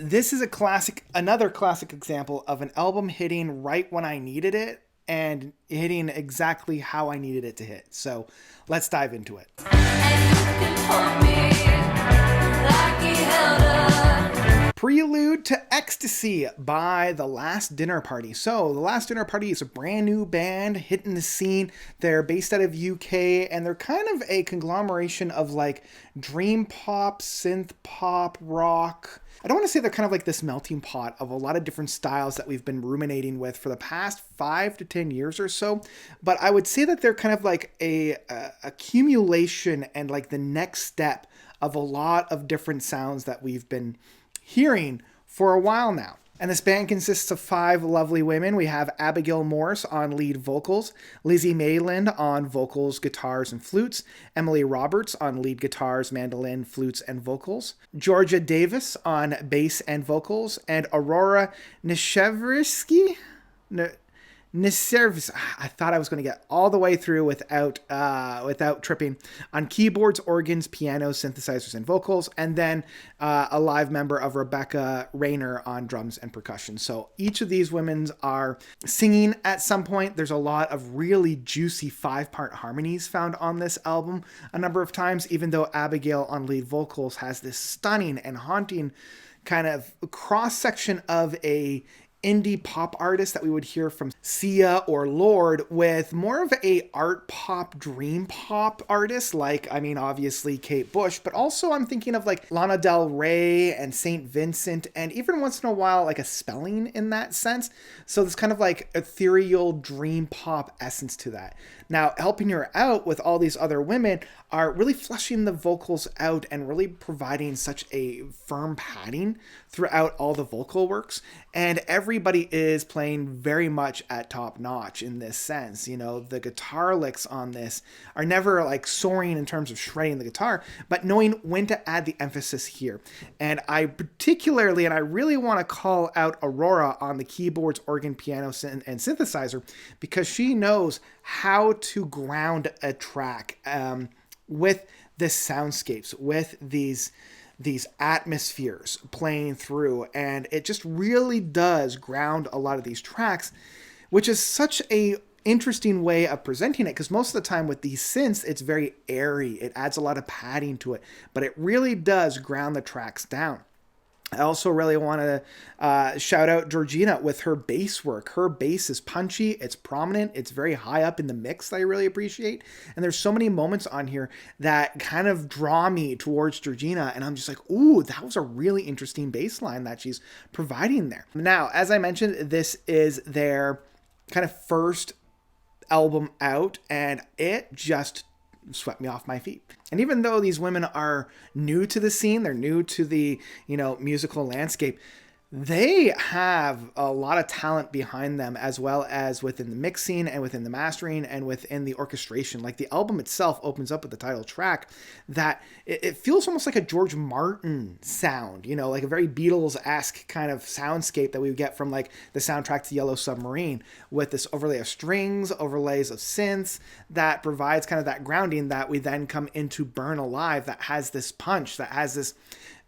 This is another classic example of an album hitting right when I needed it and hitting exactly how I needed it to hit. So let's dive into it. Prelude to Ecstasy by The Last Dinner Party. So, The Last Dinner Party is a brand new band hitting the scene. They're based out of UK, and they're kind of a conglomeration of like dream pop, synth pop, rock. I don't want to say they're kind of like this melting pot of a lot of different styles that we've been ruminating with for the past 5 to 10 years or so. But I would say that they're kind of like a accumulation and like the next step of a lot of different sounds that we've been hearing for a while now. And this band consists of 5 lovely women. We have Abigail Morse on lead vocals, Lizzie Mayland on vocals, guitars, and flutes, Emily Roberts on lead guitars, mandolin, flutes, and vocals, Georgia Davis on bass and vocals, and Aurora Nishevsky. Niservs, I thought I was going to get all the way through without tripping, on keyboards, organs, pianos, synthesizers, and vocals, and then a live member of Rebecca Rayner on drums and percussion. So each of these women are singing at some point. There's a lot of really juicy 5-part harmonies found on this album a number of times, even though Abigail on lead vocals has this stunning and haunting kind of cross-section of a indie pop artist that we would hear from Sia or Lorde, with more of a art pop, dream pop artist like, I mean, obviously Kate Bush, but also I'm thinking of like Lana Del Rey and St. Vincent, and even once in a while like a Spelling in that sense. So this kind of like ethereal dream pop essence to that. Now, helping her out with all these other women are really fleshing the vocals out and really providing such a firm padding throughout all the vocal works. And everybody is playing very much at top notch in this sense. You know, the guitar licks on this are never like soaring in terms of shredding the guitar, but knowing when to add the emphasis here. And I really want to call out Aurora on the keyboards, organ, piano, and synthesizer, because she knows how to ground a track with the soundscapes, with these atmospheres playing through, and it just really does ground a lot of these tracks, which is such a interesting way of presenting it, because most of the time with these synths it's very airy, it adds a lot of padding to it, but it really does ground the tracks down. I also really want to shout out Georgina with her bass work. Her bass is punchy, it's prominent, it's very high up in the mix that I really appreciate. And there's so many moments on here that kind of draw me towards Georgina, and I'm just like, ooh, that was a really interesting bass line that she's providing there. Now, as I mentioned, this is their kind of first album out, and it just swept me off my feet. And even though these women are new to the scene, they're new to the, musical landscape, they have a lot of talent behind them, as well as within the mixing and within the mastering and within the orchestration. Like, the album itself opens up with the title track that it feels almost like a George Martin sound, like a very Beatles-esque kind of soundscape that we get from like the soundtrack to Yellow Submarine, with this overlay of strings, overlays of synths that provides kind of that grounding that we then come into Burn Alive, that has this punch, that has this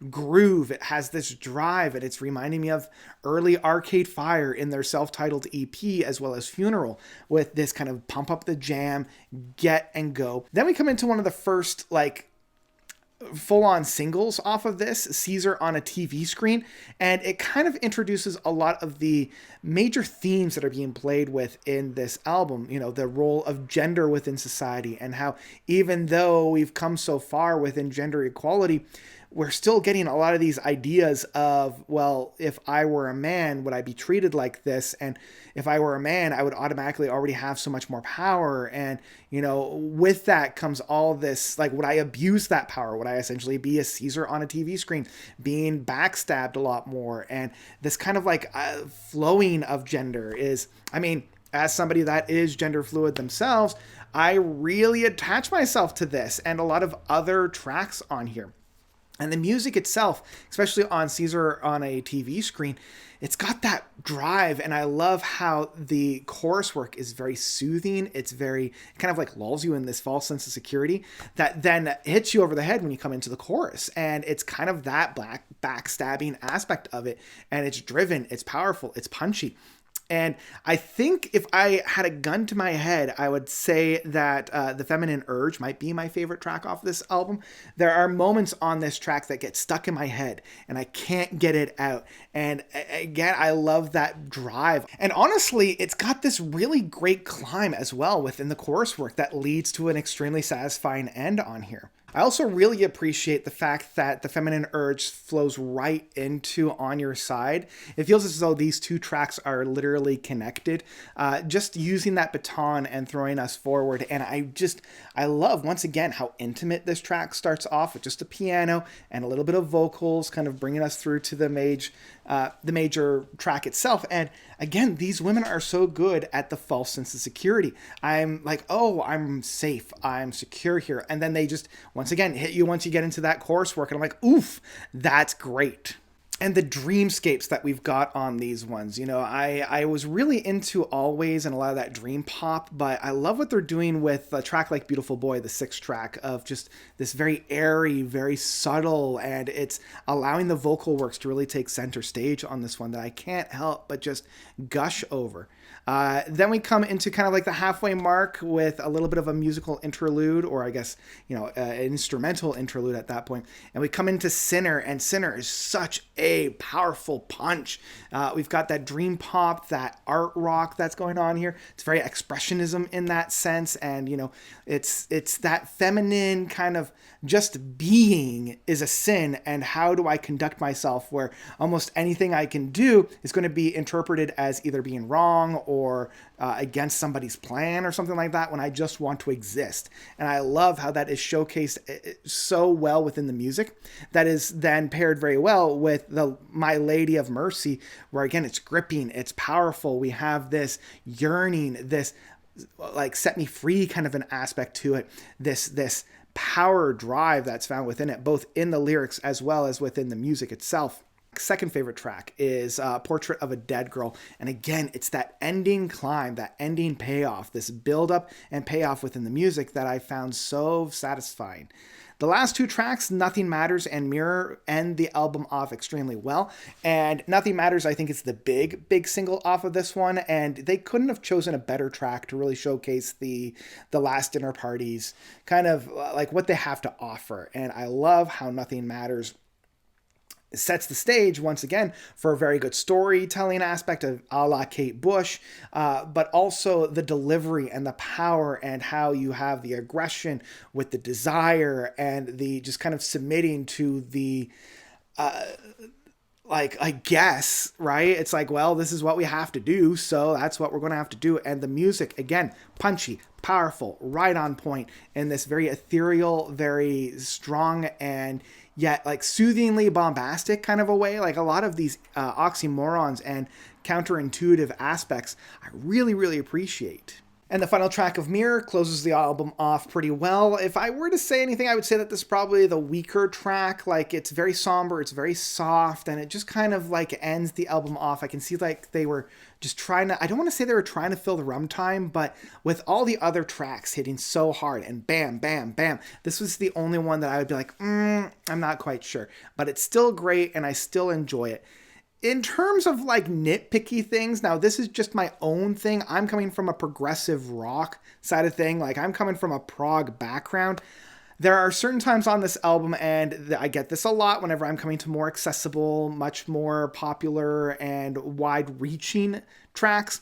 groove, it has this drive, and it's reminding me of early Arcade Fire in their self-titled EP, as well as Funeral, with this kind of pump up the jam, get and go. Then we come into one of the first like full-on singles off of this, Caesar on a TV Screen, and it kind of introduces a lot of the major themes that are being played with in this album, the role of gender within society, and how even though we've come so far within gender equality, we're still getting a lot of these ideas of, well, if I were a man, would I be treated like this? And if I were a man, I would automatically already have so much more power. And, with that comes all this, like, would I abuse that power? Would I essentially be a Caesar on a TV screen, being backstabbed a lot more? And this kind of like flowing of gender is, as somebody that is gender fluid themselves, I really attach myself to this and a lot of other tracks on here. And the music itself, especially on Caesar on a TV screen, it's got that drive. And I love how the chorus work is very soothing. It's very, it kind of like lulls you in this false sense of security that then hits you over the head when you come into the chorus. And it's kind of that backstabbing aspect of it. And it's driven, it's powerful, it's punchy. And I think if I had a gun to my head, I would say that The Feminine Urge might be my favorite track off this album. There are moments on this track that get stuck in my head and I can't get it out. And again, I love that drive. And honestly, it's got this really great climb as well within the chorus work that leads to an extremely satisfying end on here. I also really appreciate the fact that The Feminine Urge flows right into On Your Side. It feels as though these two tracks are literally connected, just using that baton and throwing us forward. And I love, once again, how intimate this track starts off with just a piano and a little bit of vocals kind of bringing us through to the major track itself. And again, these women are so good at the false sense of security. I'm like, oh, I'm safe, I'm secure here. And then they just, once again, hit you once you get into that chorus work. And I'm like, oof, that's great. And the dreamscapes that we've got on these ones, you know, I was really into Always and a lot of that dream pop, but I love what they're doing with a track like Beautiful Boy, the 6th track, of just this very airy, very subtle, and it's allowing the vocal works to really take center stage on this one that I can't help but just gush over. Then we come into kind of like the halfway mark with a little bit of a musical interlude, or I guess, you know, an instrumental interlude at that point. And we come into Sinner, and Sinner is such a powerful punch. We've got that dream pop, that art rock that's going on here. It's very expressionism in that sense. And, you know, it's that feminine kind of just being is a sin. And how do I conduct myself where almost anything I can do is going to be interpreted as either being wrong or against somebody's plan or something like that when I just want to exist. And I love how that is showcased so well within the music. That is then paired very well with the My Lady of Mercy, where again, it's gripping, it's powerful. We have this yearning, this like set me free kind of an aspect to it. This power drive that's found within it, both in the lyrics as well as within the music itself. Second favorite track is Portrait of a Dead Girl. And again, it's that ending climb, that ending payoff, this build up and payoff within the music that I found so satisfying. The last two tracks, Nothing Matters and Mirror, end the album off extremely well. And Nothing Matters, I think, is the big single off of this one. And they couldn't have chosen a better track to really showcase the last dinner parties, kind of like what they have to offer. And I love how Nothing Matters sets the stage once again for a very good storytelling aspect of a la Kate Bush, but also the delivery and the power and how you have the aggression with the desire and the just kind of submitting to the like, I guess, right? It's like, well, this is what we have to do, so that's what we're going to have to do. And the music, again, punchy, powerful, right on point in this very ethereal, very strong, and yet like soothingly bombastic kind of a way. Like a lot of these oxymorons and counterintuitive aspects I really, really appreciate. And the final track of Mirror closes the album off pretty well. If I were to say anything, I would say that this is probably the weaker track. Like, it's very somber, it's very soft, and it just kind of like ends the album off. I can see like they were just trying to, I don't want to say they were trying to fill the runtime, but with all the other tracks hitting so hard and bam, bam, bam, this was the only one that I would be like, I'm not quite sure. But it's still great and I still enjoy it. In terms of like nitpicky things, now this is just my own thing. I'm coming from a progressive rock side of thing. Like I'm coming from a prog background. There are certain times on this album, and I get this a lot whenever I'm coming to more accessible, much more popular and wide-reaching tracks.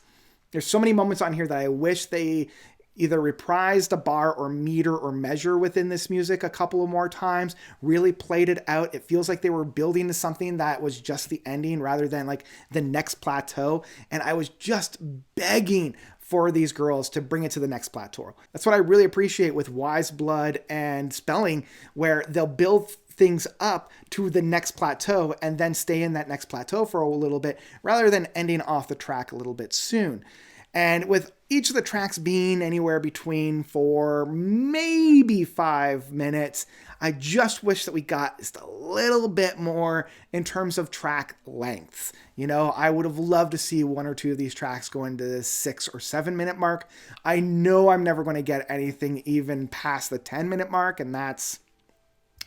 There's so many moments on here that I wish they either reprised a bar or meter or measure within this music a couple of more times, really played it out. It feels like they were building to something that was just the ending rather than like the next plateau. And I was just begging for these girls to bring it to the next plateau. That's what I really appreciate with Wise Blood and Spelling, where they'll build things up to the next plateau and then stay in that next plateau for a little bit rather than ending off the track a little bit soon. And with each of the tracks being anywhere between 4, maybe 5 minutes, I just wish that we got just a little bit more in terms of track lengths. You know, I would have loved to see 1 or 2 of these tracks go into the 6 or 7 minute mark. I know I'm never going to get anything even past the 10-minute mark, and that's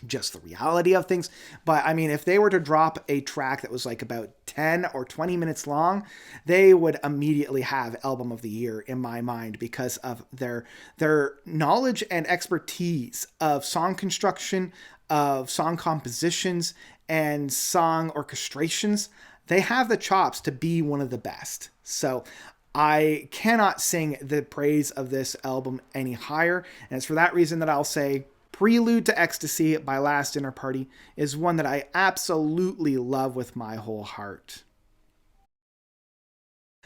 just the reality of things. But I mean, if they were to drop a track that was like about 10 or 20 minutes long, they would immediately have album of the year in my mind, because of their knowledge and expertise of song construction, of song compositions, and song orchestrations. They have the chops to be one of the best. So I cannot sing the praise of this album any higher. And it's for that reason that I'll say Prelude to Ecstasy by Last Dinner Party is one that I absolutely love with my whole heart.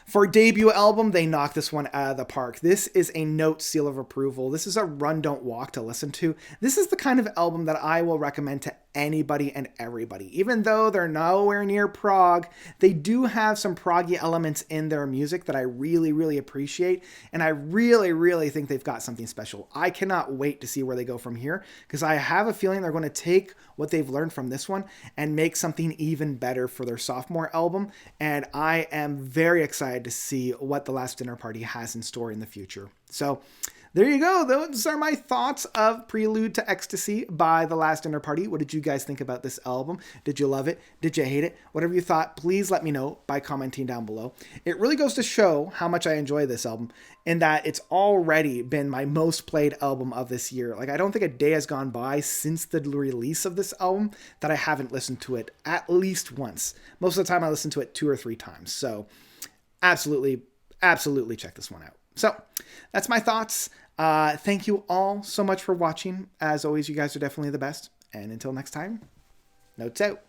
For debut album, they knocked this one out of the park. This is a note seal of approval. This is a run, don't walk to listen to. This is the kind of album that I will recommend to anybody and everybody. Even though they're nowhere near prog, they do have some proggy elements in their music that I really, really appreciate. And I really, really think they've got something special. I cannot wait to see where they go from here, because I have a feeling they're going to take what they've learned from this one and make something even better for their sophomore album. And I am very excited to see what The Last Dinner Party has in store in the future. So there you go. Those are my thoughts of Prelude to Ecstasy by The Last Dinner Party. What did you guys think about this album? Did you love it? Did you hate it? Whatever you thought, please let me know by commenting down below. It really goes to show how much I enjoy this album, in that it's already been my most played album of this year. Like, I don't think a day has gone by since the release of this album that I haven't listened to it at least once. Most of the time I listen to it 2 or 3 times. So absolutely, absolutely check this one out. So that's my thoughts. Thank you all so much for watching. As always, you guys are definitely the best. And until next time, notes out.